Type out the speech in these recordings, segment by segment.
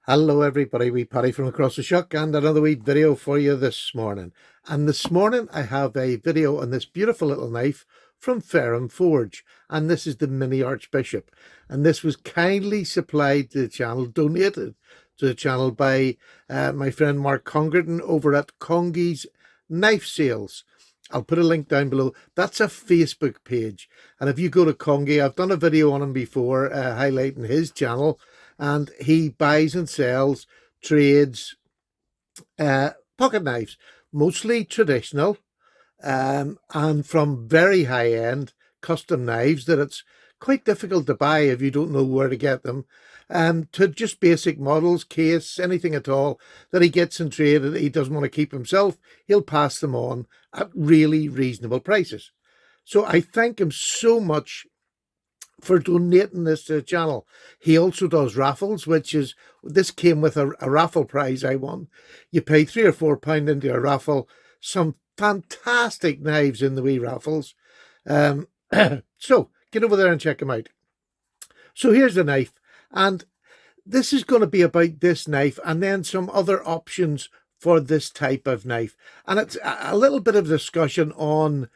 Hello everybody, wee Paddy from across the shuck and another wee video for you this morning. And this morning I have a video on this beautiful little knife from Ferrum Forge, and this is the Mini Archbishop. And this was kindly supplied to the channel, donated to the channel by my friend Mark Congreton over at Congi's Knife Sales. I'll put a link down below. That's a Facebook page, and if you go to Congi, I've done a video on him before highlighting his channel, and he buys and sells, trades pocket knives, mostly traditional, and from very high-end custom knives that it's quite difficult to buy if you don't know where to get them, to just basic models, case, anything at all that he gets in trade that he doesn't want to keep himself. He'll pass them on at really reasonable prices. So I thank him so much for donating this to the channel. He also does raffles, this came with a raffle prize I won. You pay £3 or £4 into a raffle, some fantastic knives in the wee raffles. So get over there and check them out. So here's the knife, and this is going to be about this knife and then some other options for this type of knife. And it's a little bit of discussion on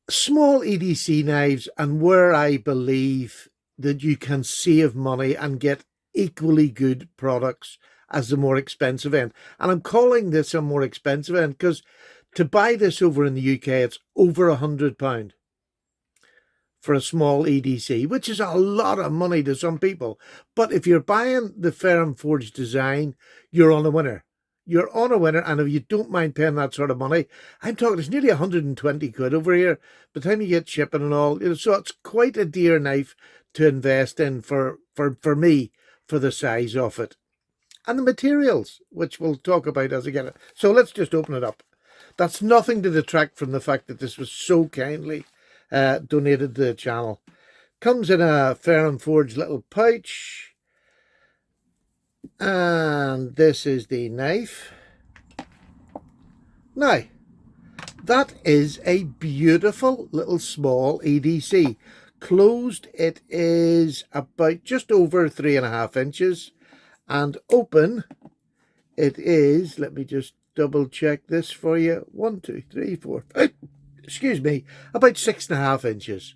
small EDC knives and where I believe that you can save money and get equally good products as the more expensive end. And I'm calling this a more expensive end because to buy this over in the UK, it's over £100 for a small EDC, which is a lot of money to some people. But if you're buying the Ferrum Forge design, you're on a winner. You're on a winner, and if you don't mind paying that sort of money, I'm talking it's nearly 120 quid over here by the time you get shipping and all. So it's quite a dear knife to invest in for me, for the size of it. And the materials, which we'll talk about as I get it. So let's just open it up. That's nothing to detract from the fact that this was so kindly donated to the channel. Comes in a Ferrum Forge little pouch. And this is the knife. Now, that is a beautiful little small EDC. Closed, it is about just over 3.5 inches. And open, it is, let me just double check this for you. 1, 2, 3, 4, 5, excuse me, about 6.5 inches.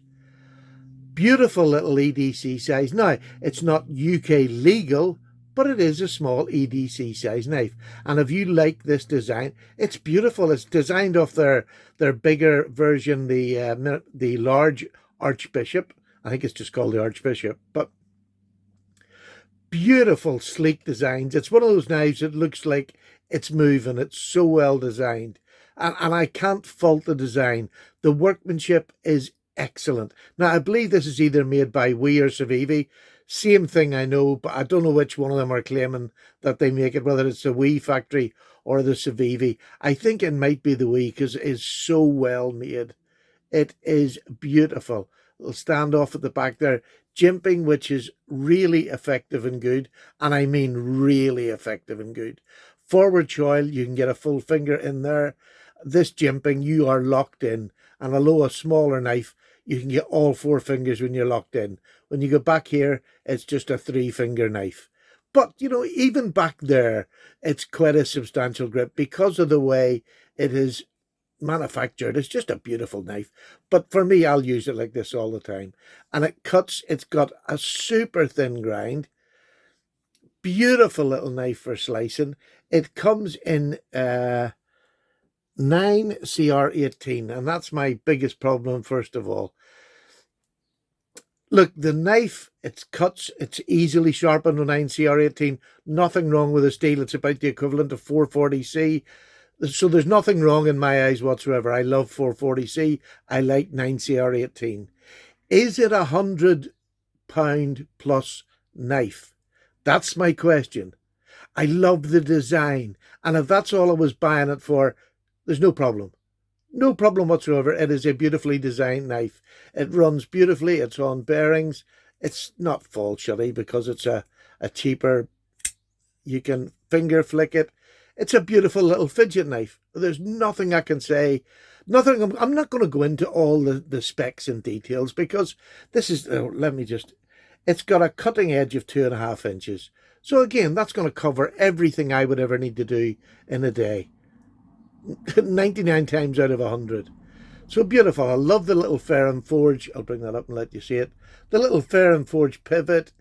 Beautiful little EDC size. Now, it's not UK legal, but it is a small EDC size knife. And if you like this design, it's beautiful. It's designed off their bigger version, the large Archbishop. I think it's just called the Archbishop, but beautiful, sleek designs. It's one of those knives that looks like it's moving. It's so well designed. And I can't fault the design. The workmanship is excellent. Now, I believe this is either made by Wee or Civivi. Same thing, I know, but I don't know which one of them are claiming that they make it, whether it's the Wee factory or the Civivi. I think it might be the Wee because it is so well made. It is beautiful. It'll stand off at the back there. Jimping, which is really effective and good, and I mean really effective and good. Forward choil, you can get a full finger in there. This jimping, you are locked in, and although a smaller knife, you can get all 4 fingers when you're locked in. When you go back here, it's just a 3-finger knife. But, you know, even back there, it's quite a substantial grip because of the way it is manufactured. It's just a beautiful knife. But for me, I'll use it like this all the time. And it cuts, it's got a super thin grind. Beautiful little knife for slicing. It comes in 9CR18, and that's my biggest problem, first of all. Look, the knife, it cuts, it's easily sharpened with 9CR18. Nothing wrong with the steel. It's about the equivalent of 440C. So there's nothing wrong in my eyes whatsoever. I love 440C. I like 9CR18. Is it £100 plus knife? That's my question. I love the design. And if that's all I was buying it for, there's no problem. No problem whatsoever. It is a beautifully designed knife. It runs beautifully. It's on bearings. It's not fall shutty because it's a cheaper, you can finger flick it. It's a beautiful little fidget knife. There's nothing I can say. Nothing. I'm not going to go into all the specs and details because this is, let me just, It's got a cutting edge of 2.5 inches. So again, that's going to cover everything I would ever need to do in a day. 99 times out of 100. So beautiful. I love the little Ferrum forge. I'll bring that up and let you see it. The little Ferrum forge pivot.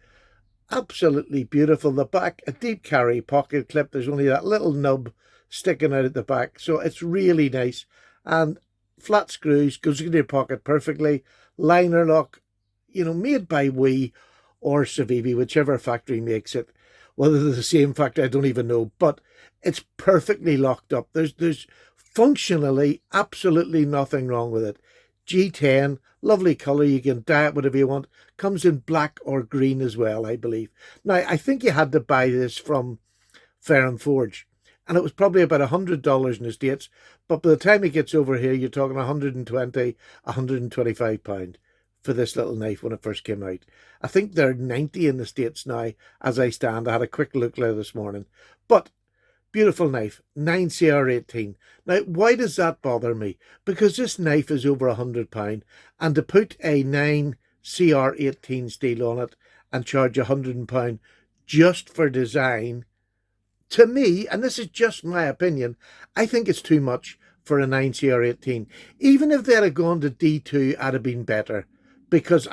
Absolutely beautiful. The back, a deep carry pocket clip. There's only that little nub sticking out at the back. So it's really nice. And flat screws, goes into your pocket perfectly. Liner lock, you know, made by Wee or Civivi, whichever factory makes it. Whether they're the same factory, I don't even know. But it's perfectly locked up. There's functionally absolutely nothing wrong with it. G10, lovely colour. You can dye it whatever you want. Comes in black or green as well, I believe. Now, I think you had to buy this from Ferrum Forge, and it was probably about $100 in the States, but by the time it gets over here, you're talking 120, 125 pound for this little knife when it first came out. I think they're 90 in the States now, as I stand. I had a quick look there this morning. But beautiful knife, 9CR18. Now, why does that bother me? Because this knife is over £100, and to put a 9CR18 steel on it and charge £100 just for design, to me, and this is just my opinion, I think it's too much for a 9CR18. Even if they'd have gone to D2, I'd have been better. Because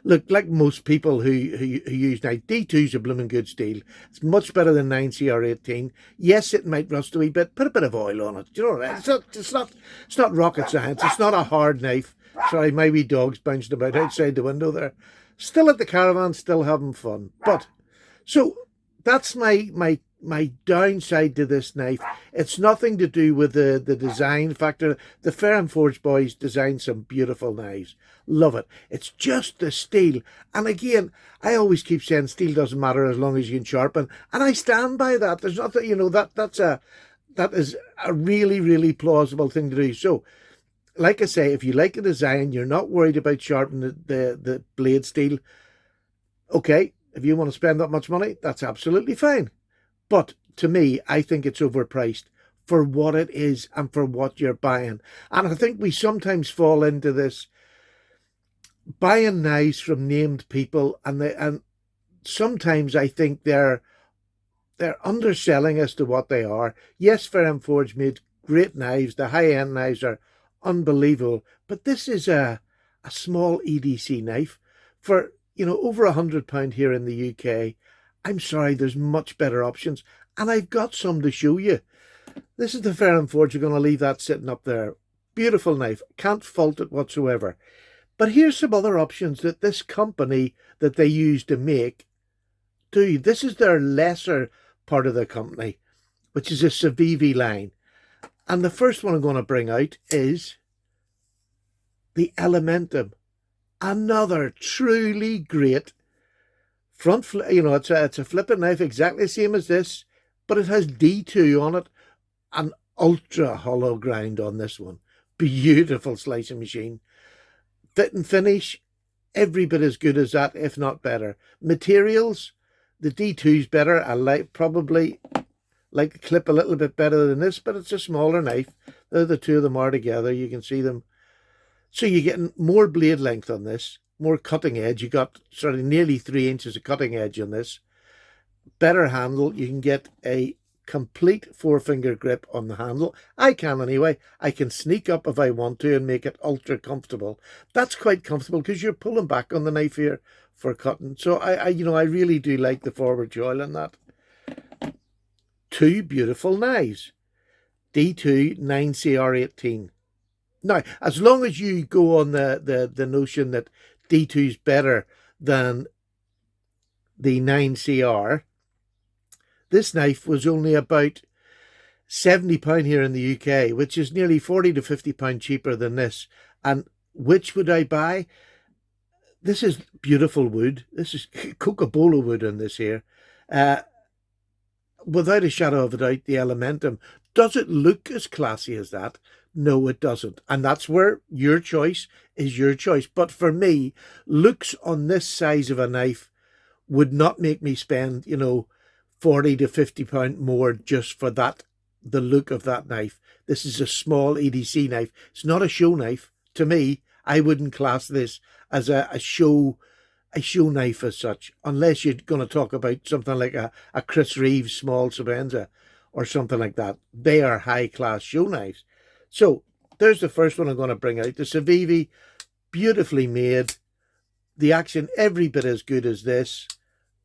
look, like most people who use knife, D2's a blooming good steel. It's much better than 9CR18. Yes, it might rust a wee bit. Put a bit of oil on it. Do you know what I mean? It's not rocket science. It's not a hard knife. Sorry, my wee dog's bouncing about outside the window there. Still at the caravan, still having fun. But so that's my downside to this knife. It's nothing to do with the design factor. The Ferrum Forge boys designed some beautiful knives. Love it. It's just the steel. And again, I always keep saying steel doesn't matter as long as you can sharpen. And I stand by that. There's nothing, you know, that is a really, really plausible thing to do. So, like I say, if you like the design, you're not worried about sharpening the blade steel. Okay, if you want to spend that much money, that's absolutely fine. But to me, I think it's overpriced for what it is and for what you're buying. And I think we sometimes fall into this buying knives from named people, and sometimes I think they're underselling as to what they are. Yes, Ferrum Forge made great knives. The high-end knives are unbelievable. But this is a small EDC knife for, you know, over £100 here in the UK. I'm sorry, there's much better options, and I've got some to show you. This is the Ferrum Forge. You're going to leave that sitting up there. Beautiful knife. Can't fault it whatsoever. But here's some other options that this company that they use to make do. This is their lesser part of the company, which is a Civivi line. And the first one I'm going to bring out is the Elementum. Another truly great front, you know, it's a flipping knife exactly the same as this, but it has D2 on it, an ultra hollow grind on this one. Beautiful slicing machine. Fit and finish, every bit as good as that, if not better. Materials, the D2's better. I probably like the clip a little bit better than this, but it's a smaller knife. The two of them are together. You can see them. So you're getting more blade length on this, more cutting edge. You got sort of nearly 3 inches of cutting edge on this. Better handle. You can get a complete 4-finger grip on the handle. I can anyway. I can sneak up if I want to and make it ultra comfortable. That's quite comfortable because you're pulling back on the knife here for cutting. So I really do like the forward choil in that. Two beautiful knives. D2 9CR18. Now, as long as you go on the notion that D2 is better than the 9CR, this knife was only about £70 here in the UK, which is nearly £40 to £50 cheaper than this. And which would I buy? This is beautiful wood. This is Coca-Cola wood on this here. Without a shadow of a doubt, the Elementum. Does it look as classy as that? No, it doesn't. And that's where your choice is your choice. But for me, looks on this size of a knife would not make me spend, you know, £40 to £50 more just for that, the look of that knife. This is a small EDC knife. It's not a show knife. To me, I wouldn't class this as a show a show knife as such, unless you're going to talk about something like a Chris Reeves small Sabenza or something like that. They are high-class show knives. So there's the first one I'm going to bring out. The Civivi, beautifully made. The action every bit as good as this.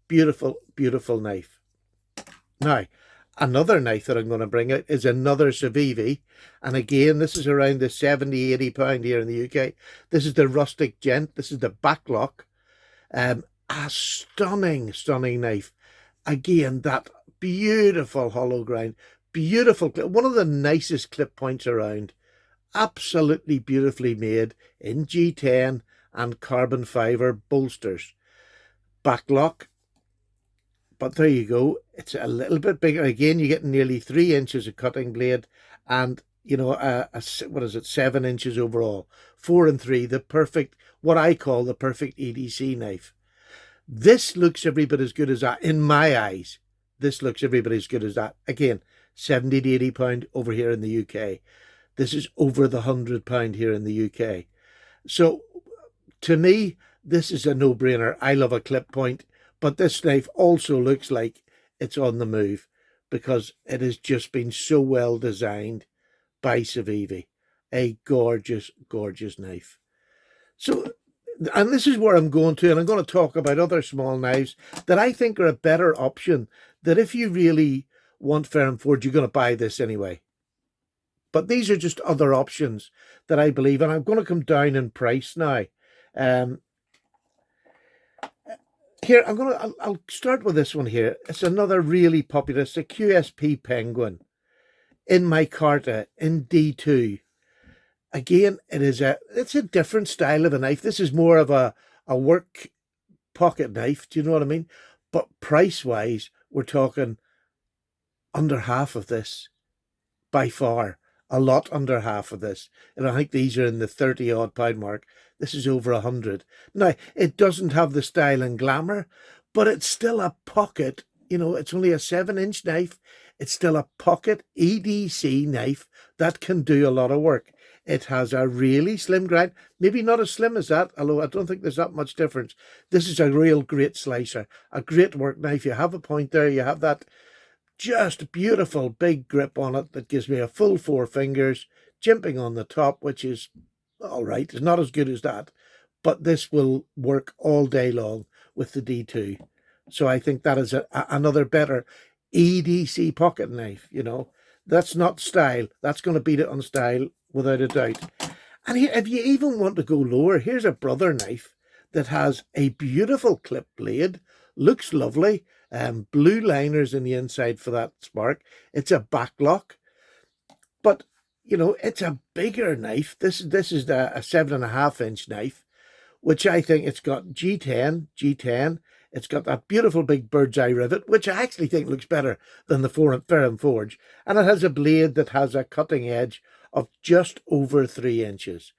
Beautiful, beautiful knife. Now, another knife that I'm going to bring out is another Civivi. And again, this is around the 70, 80 pound here in the UK. This is the Rustic Gent. This is the Backlock. A stunning, stunning knife. Again, that beautiful hollow grind. Beautiful clip. One of the nicest clip points around. Absolutely beautifully made in G10 and carbon fibre bolsters. Backlock. But there you go. It's a little bit bigger. Again, you get nearly 3 inches of cutting blade and, you know, what is it, 7 inches overall. 4 and 3, the perfect, what I call the perfect EDC knife. This looks every bit as good as that. In my eyes, this looks every bit as good as that. Again, 70 to 80 pound over here in the UK. This is over the £100 here in the UK. So, to me, this is a no-brainer. I love a clip point. But this knife also looks like it's on the move because it has just been so well designed by Civivi. A gorgeous, gorgeous knife. So, and this is where I'm going to, and I'm going to talk about other small knives that I think are a better option, that if you really want Ferrum Forge, you're going to buy this anyway. But these are just other options that I believe, and I'm going to come down in price now. Here, I'll start with this one here. It's another really popular. It's a QSP Penguin in micarta in D2. Again, it's a different style of a knife. This is more of a work pocket knife. Do you know what I mean? But price-wise, we're talking under half of this by far. A lot under half of this. And I think these are in the 30-odd pound mark. This is over 100. Now, it doesn't have the style and glamour, but it's still a pocket. You know, it's only a 7-inch knife. It's still a pocket EDC knife that can do a lot of work. It has a really slim grind. Maybe not as slim as that, although I don't think there's that much difference. This is a real great slicer. A great work knife. You have a point there. You have that just beautiful big grip on it that gives me a full 4 fingers, jimping on the top, which is all right. It's not as good as that, but this will work all day long with the D2. So I think that is another better EDC pocket knife, you know. That's not style. That's going to beat it on style without a doubt. And here, if you even want to go lower, here's a brother knife that has a beautiful clip blade, looks lovely, blue liners in the inside for that spark. It's a backlock, but you know, it's a bigger knife. This is a 7.5-inch knife, which I think it's got G10. It's got that beautiful big bird's eye rivet, which I actually think looks better than the Ferrum Forge. And it has a blade that has a cutting edge of just over 3 inches.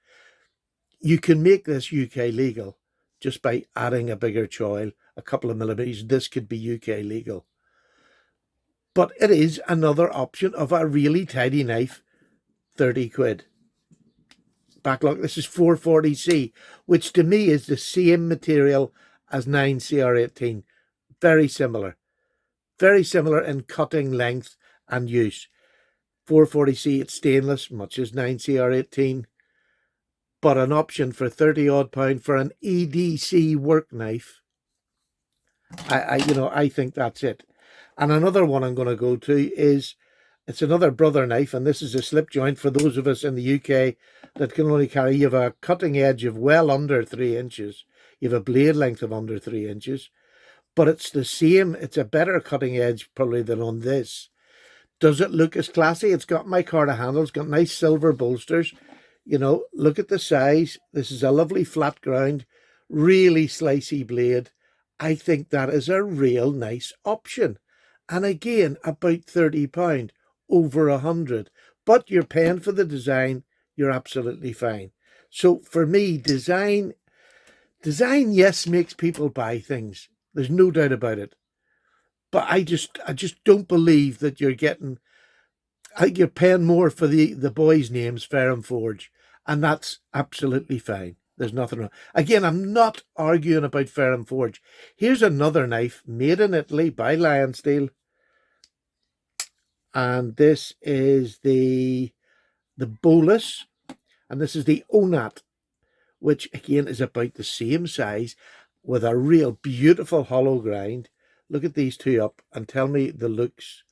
You can make this UK legal just by adding a bigger choil, a couple of millimeters. This could be UK legal. But it is another option of a really tidy knife, 30 quid. Backlock, this is 440C, which to me is the same material as 9CR18. Very similar. Very similar in cutting, length and use. 440C, it's stainless, much as 9CR18. But an option for 30-odd pound for an EDC work knife. I think that's it. And another one I'm going to go to is, it's another brother knife, and this is a slip joint for those of us in the UK that can only carry. You have a cutting edge of well under 3 inches. You have a blade length of under 3 inches. But it's the same, it's a better cutting edge probably than on this. Does it look as classy? It's got micarta handles, got nice silver bolsters. You know, look at the size. This is a lovely flat ground, really slicey blade. I think that is a real nice option. And again, about £30, over 100. But you're paying for the design, you're absolutely fine. So for me, design, yes, makes people buy things. There's no doubt about it. But I just don't believe that you're getting, you're paying more for the boys' names, Ferrum Forge, and that's absolutely fine. There's nothing wrong. Again, I'm not arguing about Ferrum Forge. Here's another knife made in Italy by Lion Steel. And this is the bolus. And this is the Onat, which again is about the same size with a real beautiful hollow grind. Look at these two up and tell me the looks.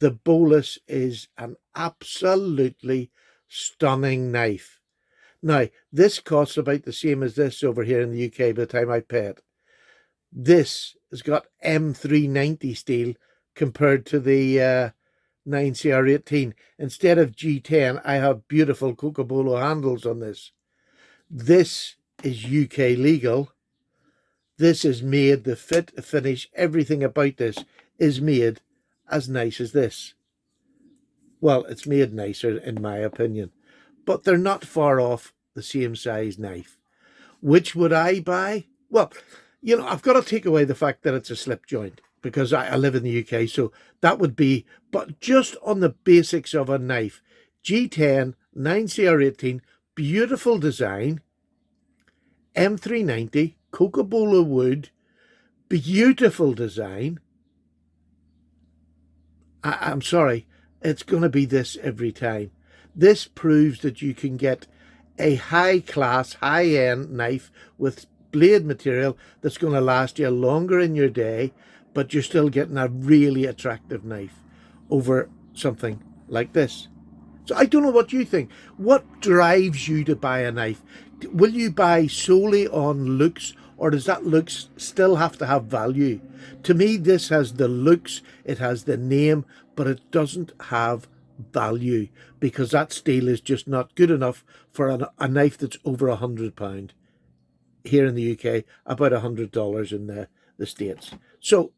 The bolus is an absolutely stunning knife. Now, this costs about the same as this over here in the UK by the time I pay it. This has got M390 steel compared to the 9CR18. Instead of G10, I have beautiful Cocobolo handles on this. This is UK legal. This is made, the fit, the finish, everything about this is made as nice as this. Well, it's made nicer in my opinion, but they're not far off the same size knife. Which would I buy? Well, you know, I've got to take away the fact that it's a slip joint because I live in the UK, so that would be, but just on the basics of a knife, G10, 9CR18, beautiful design, M390, Cocobolo wood, beautiful design. I'm sorry, it's going to be this every time. This proves that you can get a high-class, high-end knife with blade material that's going to last you longer in your day, but you're still getting a really attractive knife over something like this. So I don't know what you think. What drives you to buy a knife? Will you buy solely on looks, or does that looks still have to have value? To me, this has the looks, it has the name, but it doesn't have value because that steel is just not good enough for a knife that's over £100 here in the UK, about $100 in the States. So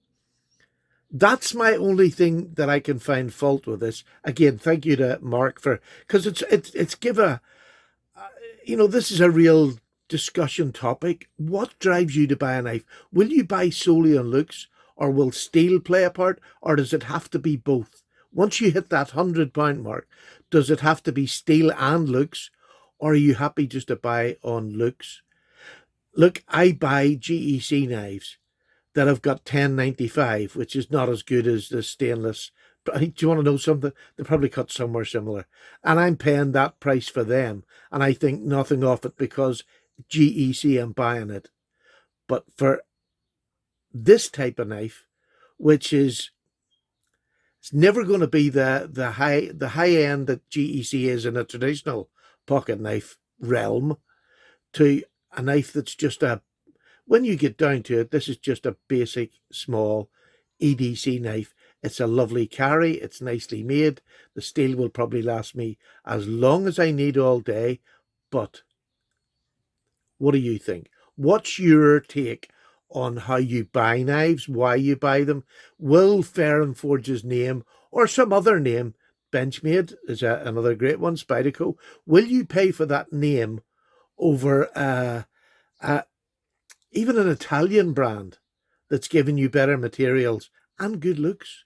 that's my only thing that I can find fault with this. Again, thank you to Mark for, because it's give a, you know, this is a real discussion topic. What drives you to buy a knife? Will you buy solely on looks, or will steel play a part, or does it have to be both? Once you hit that £100 mark, does it have to be steel and looks, or are you happy just to buy on looks? Look, I buy GEC knives that have got 1095, which is not as good as the stainless. But do you want to know something? They probably cut somewhere similar. And I'm paying that price for them. And I think nothing of it because GEC, I'm buying it. But for this type of knife, which is, it's never going to be the high end that GEC is in a traditional pocket knife realm, to a knife that's just a, when you get down to it, this is just a basic small EDC knife. It's a lovely carry. It's nicely made. The steel will probably last me as long as I need all day. But what do you think? What's your take on how you buy knives, why you buy them? Will Ferrum Forge's name or some other name, Benchmade is another great one, Spyderco, will you pay for that name over even an Italian brand that's giving you better materials and good looks?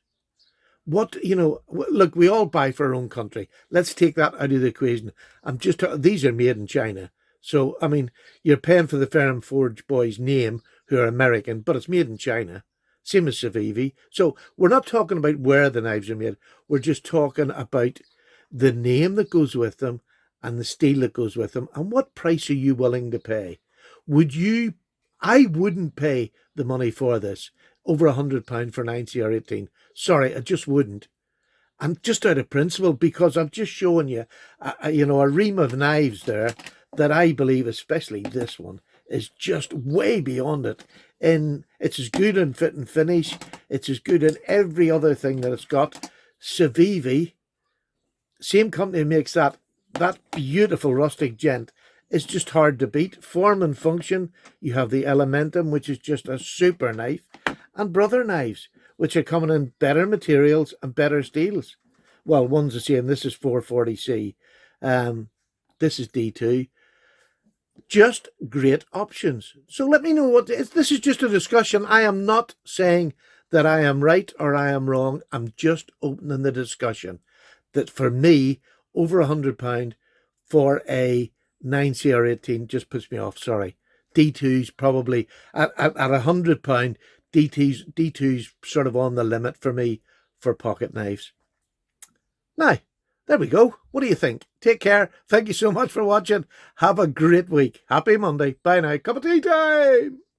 What, you know, look, we all buy for our own country. Let's take that out of the equation. These are made in China. So, I mean, you're paying for the Ferrum Forge boys' name, who are American, but it's made in China. Same as Civivi. So we're not talking about where the knives are made. We're just talking about the name that goes with them and the steel that goes with them. And what price are you willing to pay? I wouldn't pay the money for this, over £100 for 9CR18. Sorry, I just wouldn't. And just out of principle, because I've just shown you, you know, a ream of knives there that I believe, especially this one, is just way beyond it. And it's as good in fit and finish. It's as good in every other thing that it's got. Civivi, same company makes that beautiful rustic gent. It's just hard to beat. Form and function, you have the Elementum, which is just a super knife, and Brother knives, which are coming in better materials and better steels. Well, one's the same. This is 440C. This is D2. Just great options. So let me know what this is. Just a discussion. I am not saying that I am right or I am wrong. I'm just opening the discussion that for me, over £100 for a 9C or 18 just puts me off, sorry. D2's probably, at £100, D2's sort of on the limit for me for pocket knives. Now, there we go. What do you think? Take care. Thank you so much for watching. Have a great week. Happy Monday. Bye now. Cup of tea time.